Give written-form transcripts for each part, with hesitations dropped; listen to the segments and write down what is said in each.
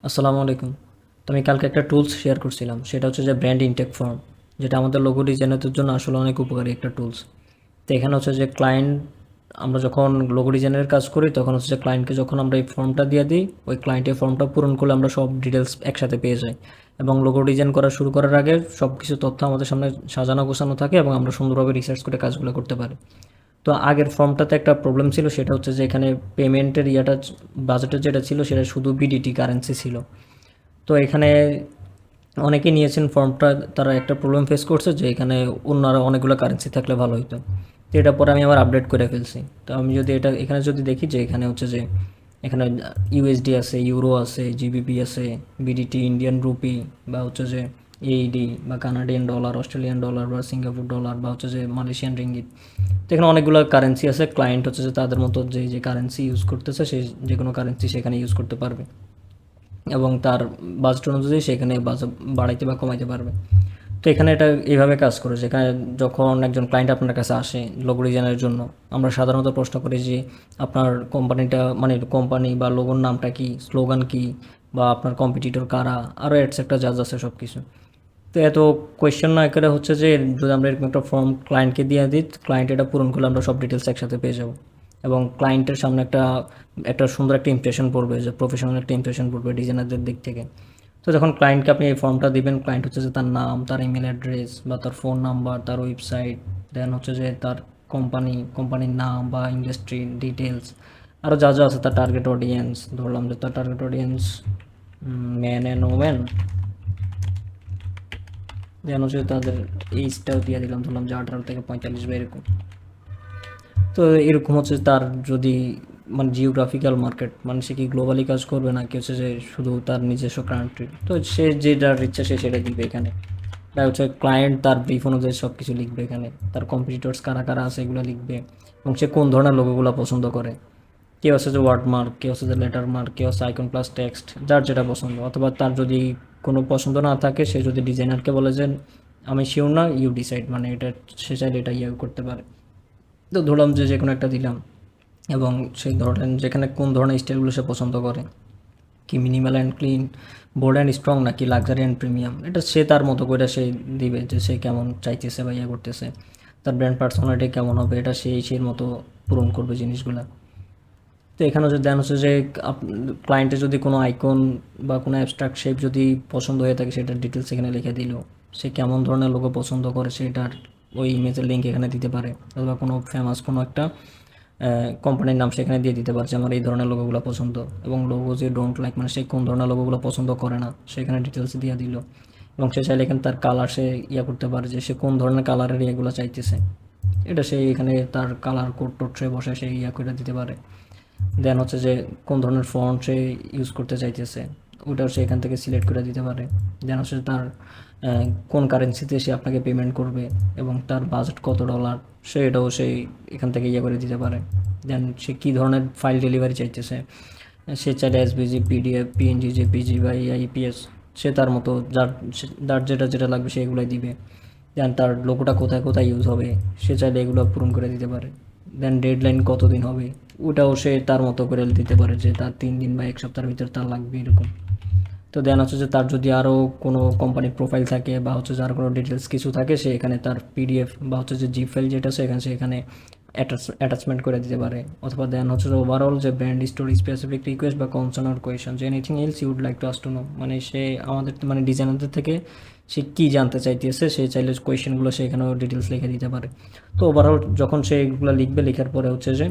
আসসালামু আলাইকুম। তো আমি কালকে একটা টুলস শেয়ার করছিলাম। সেটা হচ্ছে যে ব্র্যান্ড ইনটেক ফর্ম। যেটা আমাদের লোগো ডিজাইনারদের জন্য আসলে অনেক উপকারী একটা টুলস। তো এখানে হচ্ছে যে আমরা যখন লোগো ডিজাইনের কাজ করি তখন হচ্ছে যে ক্লায়েন্টকে যখন আমরা এই ফর্মটা দিয়ে দিই, ওই ক্লায়েন্টের ফর্মটা পূরণ করলে আমরা সব ডিটেলস একসাথে পেয়ে যাই। এবং লোগো ডিজাইন করা শুরু করার আগে সব কিছু তথ্য আমাদের সামনে সাজানো গোছানো থাকে এবং আমরা সুন্দরভাবে রিসার্চ করে কাজগুলো করতে পারি। তো আগের ফর্মটাতে একটা প্রবলেম ছিল, সেটা হচ্ছে যে এখানে পেমেন্টের বাজেটের যেটা ছিল সেটা শুধু বিডিটি কারেন্সি ছিল। তো এখানে অনেকেই নিয়েছেন ফর্মটা, তারা একটা প্রবলেম ফেস করছে যে এখানে অন্য আরও অনেকগুলো কারেন্সি থাকলে ভালো হতো। তো এটা পরে আমি আবার আপডেট করে ফেলছি। তো আমি যদি এটা এখানে যদি দেখি যে এখানে হচ্ছে যে এখানে ইউএসডি আছে, ইউরো আছে, জিবিপি আছে, বিডিটি, ইন্ডিয়ান রুপি, বা হচ্ছে যে এইডি বা কানাডিয়ান ডলার, অস্ট্রেলিয়ান ডলার বা সিঙ্গাপুর ডলার, বা হচ্ছে যে মালয়েশিয়ান রিঙ্গিত। তো এখানে অনেকগুলো কারেন্সি আছে। ক্লায়েন্ট হচ্ছে যে তাদের মতো যে যে কারেন্সি ইউজ করতেছে, সেই যে কোনো কারেন্সি সেখানে ইউজ করতে পারবে এবং তার বাজেট অনুযায়ী সেখানে বাজেট বাড়াইতে বা কমাইতে পারবে। তো এখানে এটা এইভাবে কাজ করে, যেখানে যখন একজন ক্লায়েন্ট আপনার কাছে আসে লোগো ডিজাইনের জন্য, আমরা সাধারণত প্রশ্ন করি যে আপনার কোম্পানিটা, মানে কোম্পানি বা লোগোর নামটা কি, স্লোগান কি, বা আপনার কম্পিটিটর কারা, আরও অ্যাটসেট্রা যা আছে সব কিছু। তো এত কোয়েশ্চেন না করে হচ্ছে যে যদি আমরা এরকম একটা ফর্ম ক্লায়েন্টকে দিয়ে দিই, ক্লায়েন্ট এটা পূরণ করলে আমরা সব ডিটেলস একসাথে পেয়ে যাব। এবং ক্লায়েন্টের সামনে একটা একটা সুন্দর একটা ইমপ্রেশন পড়বে, যে প্রফেশনাল একটা ইমপ্রেশন পড়বে ডিজাইনারদের দিক থেকে। তো যখন ক্লায়েন্টকে আপনি এই ফর্মটা দিবেন, ক্লায়েন্ট হচ্ছে যে তার নাম, তার ইমেল অ্যাড্রেস বা তার ফোন নাম্বার, তার ওয়েবসাইট, দেন হচ্ছে যে তার কোম্পানির নাম বা ইন্ডাস্ট্রি ডিটেলস, আরও যা যা আছে, তার টার্গেট অডিয়েন্স, ধরলাম যে তার target audience man and women, then হচ্ছে তাদের এইজটাও দিয়ে দিলাম, ধরলাম যে 18 থেকে 45 বা এরকম। তো এরকম হচ্ছে তার যদি মানে জিওগ্রাফিক্যাল মার্কেট, মানে সে কি গ্লোবালি কাজ করবে নাকি হচ্ছে যে শুধু তার নিজস্ব কান্ট্রি, তো সে যেটার ইচ্ছা সে সেটা দিবে এখানে। এটা হচ্ছে ক্লায়েন্ট তার ব্রিফ অনুযায়ী সব কিছু লিখবে এখানে, তার কম্পিটিটর্স কারা কারা আছে এগুলো লিখবে, এবং সে কোন ধরনের লোগোগুলো পছন্দ করে। কেউ আছে যে ওয়ার্ড মার্ক, কেউ আছে যে লেটার মার্ক, কেউ আছে আইকন প্লাস টেক্সট, যার যেটা পছন্দ। অথবা তার যদি কোনো পছন্দ না থাকে, সে যদি ডিজাইনারকে বলে যে আমি শিওর না, ইউ ডিসাইড, মানে এটা সে চাইলে এটা করতে পারে। তো ধরলাম যে যে কোনো একটা দিলাম, এবং সেই ধরেন যেখানে কোন ধরনের স্টাইলগুলো সে পছন্দ করে, কি minimal and clean, bold and strong, নাকি লাক্সারি অ্যান্ড প্রিমিয়াম, এটা সে তার মতো করে সে দিবে যে সে কেমন চাইতেছে বা করতেছে। তার ব্র্যান্ড পার্সোনালিটি কেমন হবে, এটা সেই মতো পূরণ করবে জিনিসগুলা। তো এখানে হচ্ছে দেন হচ্ছে যে ক্লায়েন্টের যদি কোনো আইকন বা কোনো অ্যাবস্ট্রাক্ট শেপ যদি পছন্দ হয়ে থাকে, সেটার ডিটেলস এখানে লিখে দিল। সে কেমন ধরনের লোগো পছন্দ করে সেটার ওই ইমেজের লিঙ্ক এখানে দিতে পারে। অথবা কোনো ফেমাস কোনো একটা কোম্পানির নাম সেখানে দিয়ে দিতে পারছে আমার এই ধরনের লোগোগুলো পছন্দ, এবং লোগো যে ডোন্ট লাইক, মানে সে কোন ধরনের লোগোগুলো পছন্দ করে না সেখানে ডিটেলস দিয়ে দিল। এবং সে চাইলে এখানে তার কালার সে করতে পারে, যে সে কোন ধরনের কালারের ইয়েগুলো চাইতেছে, এটা সে এখানে তার কালার কোড টোড সে বসে সে করে দিতে পারে। দেন হচ্ছে যে কোন ধরনের ফন্ট সে ইউজ করতে চাইতেছে, ওটাও সে এখান থেকে সিলেক্ট করে দিতে পারে। দেন হচ্ছে তার কোন কারেন্সিতে সে আপনাকে পেমেন্ট করবে এবং তার বাজেট কত ডলার, সে এটাও সে এখান থেকে করে দিতে পারে। দেন সে কী ধরনের ফাইল ডেলিভারি চাইতেছে, সে চাইলে এসবিজি, পিডিএফ, পিএনজি, জেপিজি বা আইপিএস, সে তার মতো যার যেটা যেটা লাগবে সেগুলোই দিবে। দেন তার লোগোটা কোথায় কোথায় ইউজ হবে, সে চাইলে এগুলো পূরণ করে দিতে পারে। দেন ডেডলাইন কতদিন হবে, ওটাও সে তার মতো করে দিতে পারে, যে তার 3 দিন বা 1 সপ্তাহের ভিতর তার লাগবে এরকম। তো দেন হচ্ছে যে তার যদি আরও কোনো কোম্পানির প্রোফাইল থাকে বা হচ্ছে যার কোনো ডিটেলস কিছু থাকে, সে এখানে তার পিডিএফ বা হচ্ছে যে জিপ ফাইল যেটা সেখানে অ্যাটাচমেন্ট করে দিতে পারে। অথবা দেন হচ্ছে যে ওভারঅল যে ব্র্যান্ড স্টোরি, স্পেসিফিক রিকোয়েস্ট বা কনসার্ন অর কোয়েশন, যে anything else you would like to ask to know, মানে সে আমাদের মানে ডিজাইনারদের থেকে সে কী জানতে চাইতেছে, সে চাইলে কোয়েশনগুলো সে এখানেও ডিটেলস লিখে দিতে পারে। তো ওভারঅল যখন সে এগুলো লিখবে, লেখার পরে হচ্ছে যে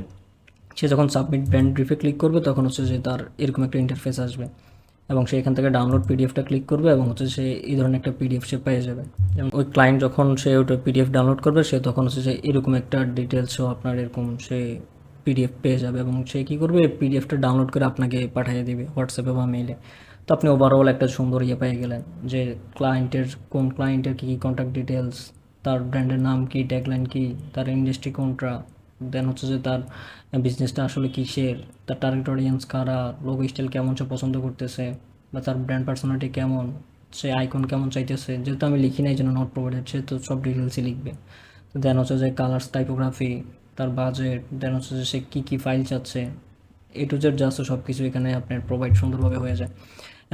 সে যখন সাবমিট ব্র্যান্ড ব্রিফে ক্লিক করবে, তখন হচ্ছে যে তার এরকম একটা ইন্টারফেস আসবে, এবং সে এখান থেকে ডাউনলোড পিডিএফটা ক্লিক করবে, এবং হচ্ছে সে এই ধরনের একটা পিডিএফ সে পেয়ে যাবে। এবং ওই ক্লায়েন্ট যখন সে ওটা পিডিএফ ডাউনলোড করবে, সে তখন হচ্ছে যে এরকম একটা ডিটেলসও আপনার এরকম সে পিডিএফ পেয়ে যাবে, এবং সে কী করবে, পিডিএফটা ডাউনলোড করে আপনাকে পাঠিয়ে দিবে হোয়াটসঅ্যাপে বা মেইলে। তো আপনি ওভারঅল একটা সুন্দর পেয়ে গেলেন, যে কোন ক্লায়েন্টের কী কী কন্ট্যাক্ট ডিটেলস, তার ব্র্যান্ডের নাম কী, ট্যাগলাইন কী, তার ইন্ডাস্ট্রি কোনটা, দেন হচ্ছে যে তার বিজনেসটা আসলে কিসের, তার টার্গেট অডিয়েন্স কারা, লোগো স্টাইল কেমন সে পছন্দ করতেছে, বা তার ব্র্যান্ড পার্সোনালিটি কেমন, সে আইকন কেমন চাইতেছে। যেহেতু আমি লিখি নাই, যেন নট প্রোভাইডেড, সে তো সব ডিটেলসই লিখবে। তো দেন হচ্ছে যে কালার্স, টাইপোগ্রাফি, তার বাজেট, দেন হচ্ছে যে সে কী কী ফাইল চাচ্ছে, এ টু জেড যা আছে সব কিছু এখানে আপনার প্রোভাইড সুন্দরভাবে হয়ে যায়।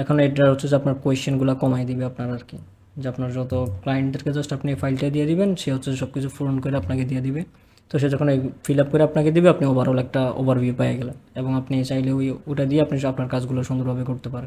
এখন এটা হচ্ছে যে আপনার কোয়েশ্চেনগুলো কমাই দিবে আপনার আর কি, যে আপনার যত ক্লায়েন্টদেরকে জাস্ট আপনি এই ফাইলটা দিয়ে দিবেন, সে হচ্ছে সব কিছু পূরণ করে আপনাকে দিয়ে দিবে। তো সে যখন ফিল আপ করে আপনাকে দিবে, আপনি ওভারঅল একটা ওভারভিউ পেয়ে গেলেন, এবং আপনি চাইলে ওটা দিয়ে আপনি আপনার কাজগুলো সুন্দরভাবে করতে পারেন।